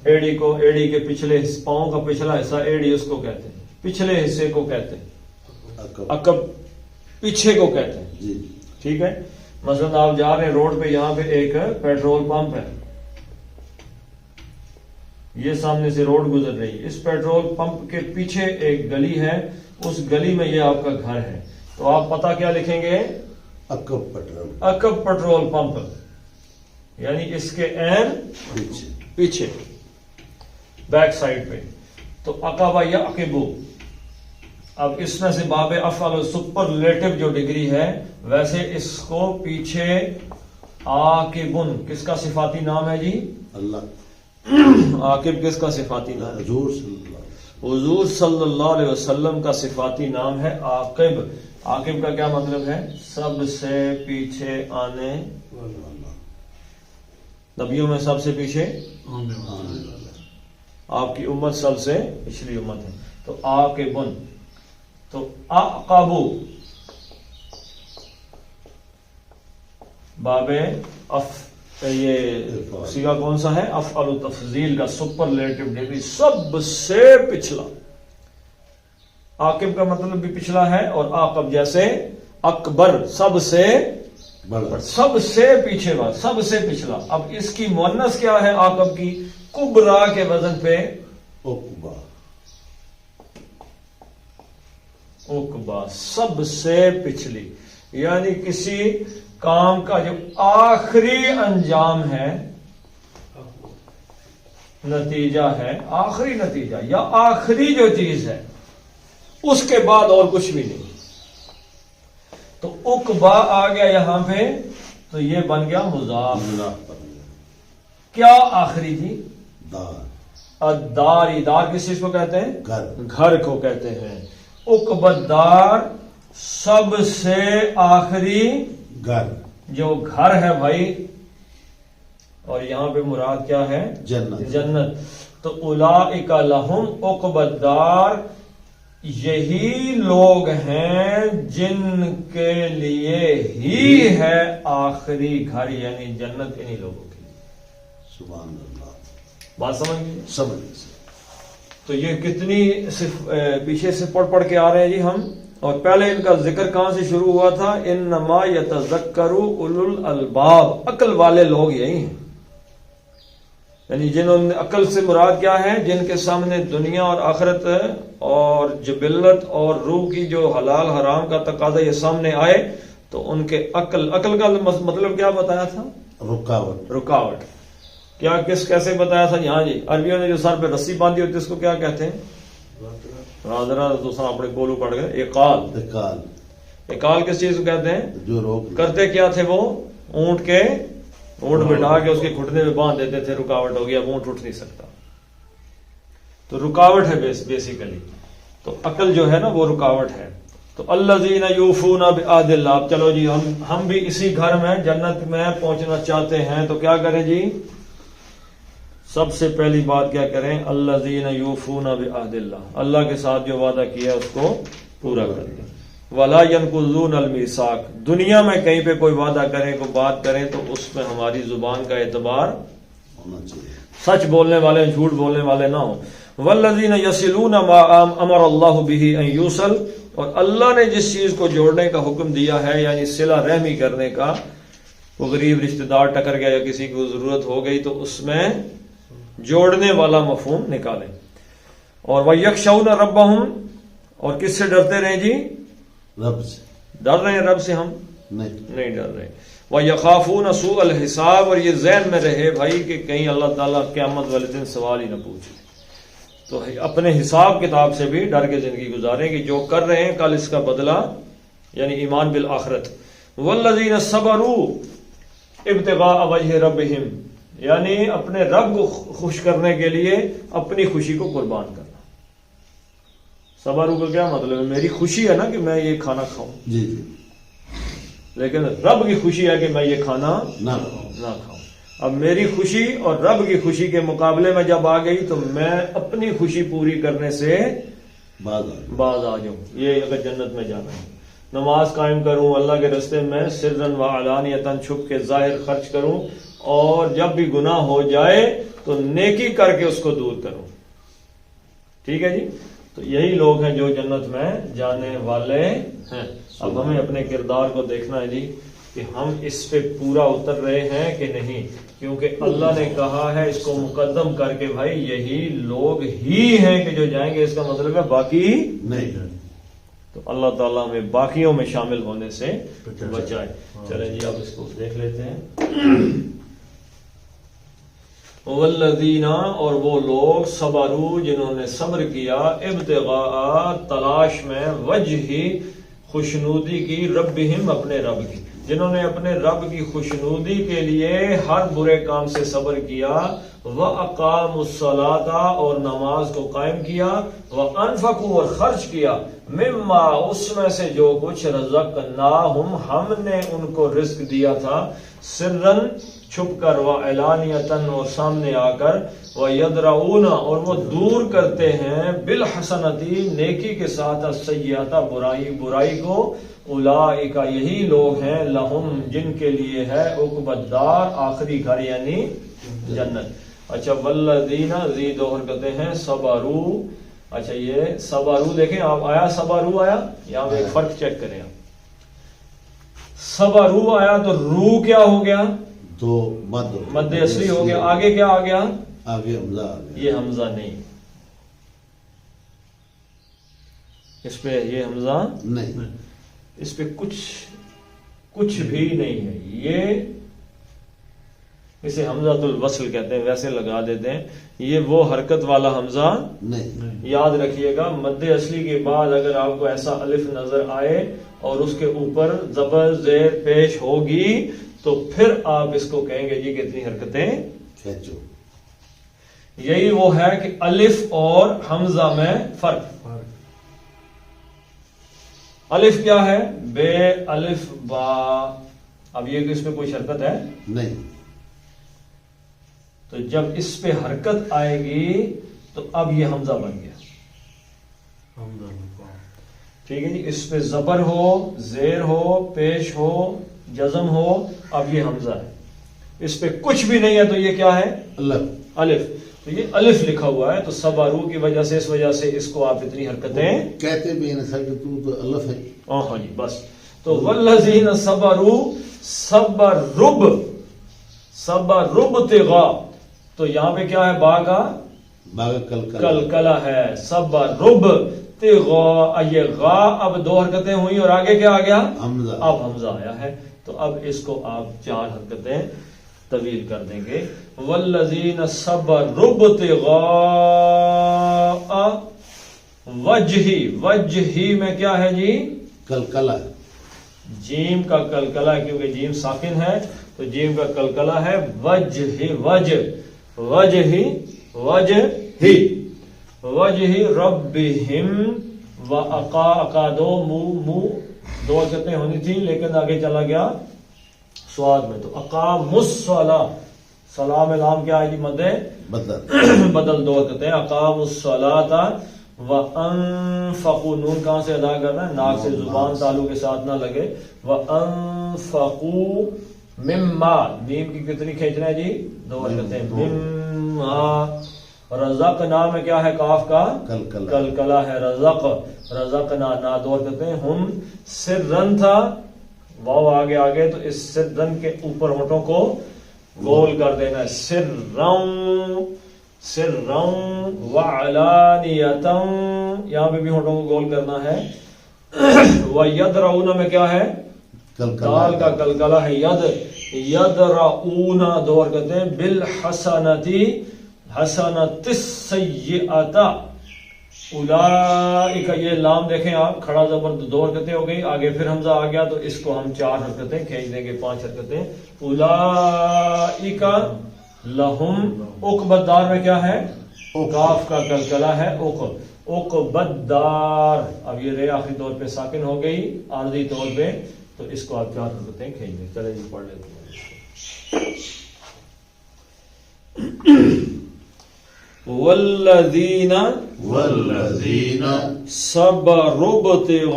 ایڑی کو، ایڑی کے پچھلے پاؤں کا پچھلا حصہ ایڑی اس کو کہتے ہیں، پچھلے حصے کو کہتے ہیں، عقب پیچھے کو کہتے ہیں. جی. ٹھیک ہے. مثلا آپ جا رہے ہیں روڈ پہ، یہاں پہ ایک پیٹرول پمپ ہے، یہ سامنے سے روڈ گزر رہی ہے، اس پیٹرول پمپ کے پیچھے ایک گلی ہے، اس گلی میں یہ آپ کا گھر ہے، تو آپ پتہ کیا لکھیں گے؟ عقب پٹرول. عقب پیٹرول پمپ، یعنی اس کے عین پیچھے، بیک سائڈ پہ. تو عقبہ یا عقبو. اب اس میں سے باب افعل سپرلیٹو جو ڈگری ہے، ویسے اس کو پیچھے عاقبن کس کا صفاتی نام ہے جی؟ اللہ. عاقب کس کا صفاتی نام ہے؟ حضور صلی اللہ علیہ وسلم کا صفاتی نام ہے عاقب. عاقب کا کیا مطلب ہے؟ سب سے پیچھے آنے. نبیوں میں سب سے پیچھے آپ کی امت سب سے پچھلی امت ہے، تو عاقبن. تو اعقبو باب یہ صیغہ کون سا ہے؟ افعل تفضیل کا، سپرلیٹو ڈگری، سب سے پچھلا. عاقب کا مطلب بھی پچھلا ہے، اور عاقب جیسے اکبر، سب سے بڑا، سب سے پیچھے والا، سب سے پچھلا. اب اس کی مؤنث کیا ہے عاقب کی؟ کبرا کے وزن پہ عقبہ. عقبہ، سب سے پچھلی، یعنی کسی کام کا جو آخری انجام ہے، نتیجہ ہے، آخری نتیجہ یا آخری جو چیز ہے، اس کے بعد اور کچھ بھی نہیں. تو عقبہ آ گیا یہاں پہ، تو یہ بن گیا مضاف. کیا آخری تھی؟ دار. دار. دار کس چیز کو کہتے ہیں؟ گھر کو کہتے ہیں. عقبہ دار، سب سے آخری گھر. جو گھر ہے بھائی، اور یہاں پہ مراد کیا ہے؟ جنت۔ جنت۔ تو اولئک لہم عقبی الدار، یہی لوگ ہیں جن کے لیے ہی ہے آخری گھر، یعنی جنت انہی لوگوں کی۔ سبحان اللہ، بات سمجھ گئی؟ سمجھ۔ تو یہ کتنی پیچھے سے پڑھ کے آ رہے ہیں جی ہم، اور پہلے ان کا ذکر کہاں سے شروع ہوا تھا؟ انما یتذکر اولو الالباب، عقل والے لوگ یہی ہیں، یعنی جنہوں نے عقل سے مراد کیا ہے؟ جن کے سامنے دنیا اور آخرت اور جبلت اور روح کی جو حلال حرام کا تقاضا یہ سامنے آئے تو ان کے عقل کا مطلب کیا بتایا تھا؟ رکاوٹ۔ کیا کیسے بتایا تھا؟ یہاں جی عربیوں نے جو سر پہ رسی باندھی ہوتی ہے اس کو کیا کہتے ہیں؟ ذرا دوسرا اپنے گولو پڑھ گئے، اقال کس چیز کو کہتے ہیں؟ جو روک کرتے کیا تھے وہ؟ اونٹ بٹھا کے اس کے گھٹنے میں باندھ دیتے تھے، رکاوٹ ہو گیا، اونٹ اٹھ نہیں سکتا، تو رکاوٹ ہے بیسیکلی۔ تو عقل جو ہے نا وہ رکاوٹ ہے۔ تو الذین یوفون بعہد اللہ، چلو جی ہم بھی اسی گھر میں جنت میں پہنچنا چاہتے ہیں، تو کیا کریں جی؟ سب سے پہلی بات کیا کریں؟ الذین یوفون بعہد اللہ، اللہ کے ساتھ جو وعدہ کیا اس کو پورا کر دیں۔ ولا ينقضون الميثاق، دنیا میں کہیں پہ کوئی وعدہ کریں، کوئی بات کریں تو اس میں ہماری زبان کا اعتبار ہونا چاہیے، سچ بولنے والے، جھوٹ بولنے والے نہ ہوں۔ والذین یصلون ما امر اللہ به ان یوصل، اور اللہ نے جس چیز کو جوڑنے کا حکم دیا ہے، یعنی صلہ رحمی کرنے کا، وہ غریب رشتہ دار ٹکر گیا یا کسی کو ضرورت ہو گئی تو اس میں جوڑنے والا مفہوم نکالیں۔ اور وَيَخْشَوْنَ رَبَّهُمْ، اور کس سے ڈرتے رہیں جی؟ رب سے۔ ڈر رہے ہیں رب سے؟ ہم نہیں ڈر رہے۔ وَيَخَافُونَ سُوءَ الْحِسَابِ، اور یہ ذہن میں رہے بھائی کہ کہیں اللہ تعالیٰ قیامت والے دن سوال ہی نہ پوچھے، تو اپنے حساب کتاب سے بھی ڈر کے زندگی گزاریں کہ جو کر رہے ہیں کل اس کا بدلہ، یعنی ایمان بالآخرت۔ وَالَّذِينَ صَبَرُوا ابْتِغَاءَ وَجْهِ رَبِّهِمْ، یعنی اپنے رب کو خوش کرنے کے لیے اپنی خوشی کو قربان کرنا۔ صبرو کا کیا مطلب ہے؟ میری خوشی ہے نا کہ میں یہ کھانا کھاؤں، جی، لیکن رب کی خوشی ہے کہ میں یہ کھانا نہ کھاؤں۔ اب میری خوشی اور رب کی خوشی کے مقابلے میں جب آ گئی تو میں اپنی خوشی پوری کرنے سے باز آ جاؤں، یہ اگر جنت میں جانا ہے۔ نماز قائم کروں اللہ کے راستے میں، سرًا و علانیۃً، چھپ کے ظاہر خرچ کروں، اور جب بھی گناہ ہو جائے تو نیکی کر کے اس کو دور کروں۔ ٹھیک ہے جی، تو یہی لوگ ہیں جو جنت میں جانے والے ہیں۔ اب ہمیں اپنے کردار کو دیکھنا ہے جی کہ ہم اس پہ پورا اتر رہے ہیں کہ نہیں، کیونکہ اللہ نے کہا ہے اس کو مقدم کر کے بھائی یہی لوگ ہی ہیں کہ جو جائیں گے، اس کا مطلب ہے باقی نہیں۔ تو اللہ تعالیٰ ہمیں باقیوں میں شامل ہونے سے بچائے۔ چلیں جی اب اس کو دیکھ لیتے ہیں۔ والذین، اور وہ لوگ، صبروا، جنہوں نے صبر کیا، ابتغاء، تلاش میں، وجہ، خوشنودی کی، ربہم، اپنے رب کی، جنہوں نے اپنے رب کی خوشنودی کے لیے ہر برے کام سے صبر کیا، وَأَقَامُوا الصَّلَاةَ، اور نماز کو قائم کیا، وَأَنفَقُوا، اور خرچ کیا، مما، اس میں سے جو کچھ، رزقناہم، ہم نے ان کو رزق دیا تھا، سرًا، چھپ کر، وَعَلانِيَةً، اور سامنے آ کر، وَيَدْرَؤُونَ، اور وہ دور کرتے ہیں، بِالْحَسَنَةِ، نیکی کے ساتھ، السَّيِّئَةَ، برائی کو، اولئک، یہی لوگ ہیں، لہم، جن کے لیے ہے، عقبی الدار، آخری گھر یعنی جنت۔ اچھا، والذین، زی دو حرکتیں ہیں، صبروا، اچھا یہ صبروا دیکھیں آپ، آیا صبروا آیا، یہاں پہ ایک فرق چیک کریں آپ، صبروا آیا تو رو کیا ہو گیا؟ تو مد اصلی ہو گیا، آگے کیا آ گیا؟ آگے حمزہ آ گیا، یہ حمزہ نہیں، اس پہ یہ حمزہ نہیں، اس پہ کچھ بھی نہیں ہے، یہ اسے حمزۃ الوصل کہتے ہیں، ویسے لگا دیتے ہیں، یہ وہ حرکت والا حمزہ نہیں۔ یاد رکھیے گا، مد اصلی کے بعد اگر آپ کو ایسا الف نظر آئے اور اس کے اوپر زبر زیر پیش ہوگی تو پھر آپ اس کو کہیں گے جی کتنی حرکتیں کھینچو۔ یہی وہ ہے کہ الف اور حمزہ میں فرق۔ الف کیا ہے؟ بے الف با، اب یہ کہ اس میں کوئی شرکت ہے نہیں، تو جب اس پہ حرکت آئے گی تو اب یہ حمزہ بن گیا. ٹھیک ہے جی. اس پہ زبر ہو، زیر ہو، پیش ہو، جزم ہو، اب یہ حمزہ ہے. اس پہ کچھ بھی نہیں ہے تو یہ کیا ہے؟ الف. الف. تو یہ الف لکھا ہوا ہے تو صبرو کی وجہ سے، اس وجہ سے اس کو آپ اتنی حرکتیں کہتے بھی ہیں سر کہ تو الف ہے. ہاں جی بس. تو والذین صبروا صبرب تغا، تو یہاں پہ کیا ہے؟ با کا باغ کل کلکلا ہے. صبرب تغا، یہ غا اب دو حرکتیں ہوئی اور آگے کیا آ گیا؟ حمزہ. اب حمزہ آیا ہے. تو اب اس کو آپ 4 حرکتیں طویل کر دیں گے. والذین صبروا ابتغاء وجہی میں کیا ہے جی؟ کلکلا. جیم کا کلکلا ہے کیونکہ جیم ساکن ہے تو جیم کا کلکلا ہے. وجہی ربہم اقا دو دو حرکتیں ہونی تھی لیکن آگے چلا گیا سواد میں. تو اقام الصلاۃ، سلام لام کیا ہے جی؟ مد بدل 2 حرکتیں. اقام الصلاۃ وانفقوا، نون کہاں سے ادا کرنا ہے؟ ناک سے. زبان تالو کے ساتھ نہ لگے. وانفقوا مما، میم کی کتنی کھینچنا ہے جی؟ 2 حرکتیں. مما رزقنا میں کیا ہے؟ کاف کا کلکلا ہے. رزقنا نا 2 حرکتیں. ہم سرن تھا، واو آگے تو اس سرن کے اوپر ہونٹوں کو گول کر دینا ہے. سرن وعلانیتن، یہاں پہ بھی ہونٹوں کو گول کرنا ہے. وَيَدْرَعُونَ میں کیا ہے؟ دال کا کلکلا ہے. یدرعون 2 حرکتیں. بالحسنتی حسنت السیئۃ اولئک، یہ لام دیکھیں آپ، کھڑا زبر 2 حرکتیں ہو گئی. آگے پھر حمزہ آ گیا تو اس کو ہم 4 حرکتیں کھینچ دیں گے، 5 حرکتیں. اولئک لہم، عقبدار میں کیا ہے؟ کاف کا کلکلا ہے. عقبدار، اب یہ رے آخری طور پہ ساکن ہو گئی عارضی طور پہ تو اس کو آپ 4 حرکتیں کھینچ دیں. چلے جی پڑھ لیتے ہیں. والذین صبروا ابتغاء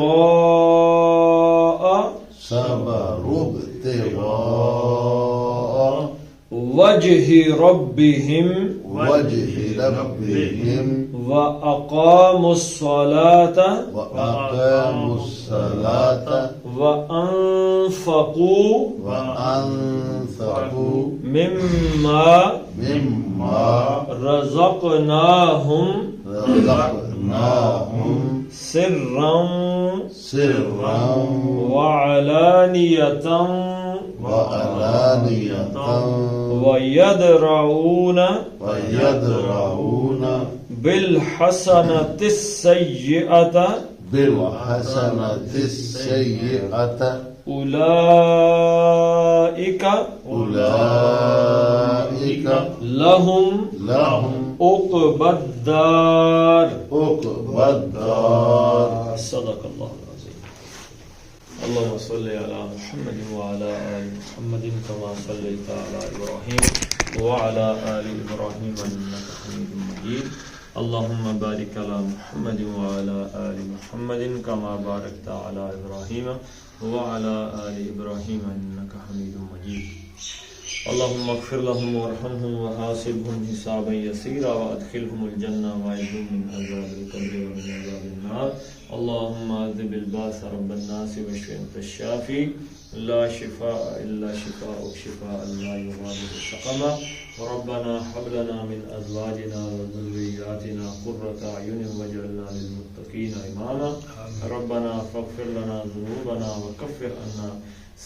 وجہ ربہم وأقاموا الصلاة وأنفقوا مما رزقناهم سرا وعلانية ويدرعون بالحسنة السيئة أولئك لهم عقبى الدار. صدق الله العظيم. اللهم صل على محمد وعلى آل محمد كما صليت على إبراهيم وعلى آل إبراهيم إنك حميد مجيد. اللهم بارك على محمد وعلى آل محمد كما باركت على إبراهيم وعلى آل إبراهيم إنك حميد مجيد. اللهم اغفر لهم وارحمهم وحاسبهم حسابا يسيرا وادخلهم الجنة وأعذهم من عذاب القبر ومن عذاب النار. اللهم اذهب الباس رب الناس واشف أنت الشافي لا شفاء إلا شفاءك شفاء لا يغادر سقما. ربنا هب لنا من أزواجنا وذرياتنا قرة أعين واجعلنا للمتقين إماما. ربنا فاغفر لنا ذنوبنا وكفر عنا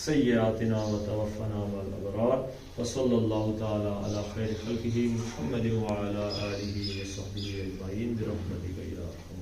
سيئاتنا وتوفنا مع الأبرار. وصلى الله تعالى على خير خلقه محمد وعلى آله وصحبه أجمعين برحمتك يا أرحم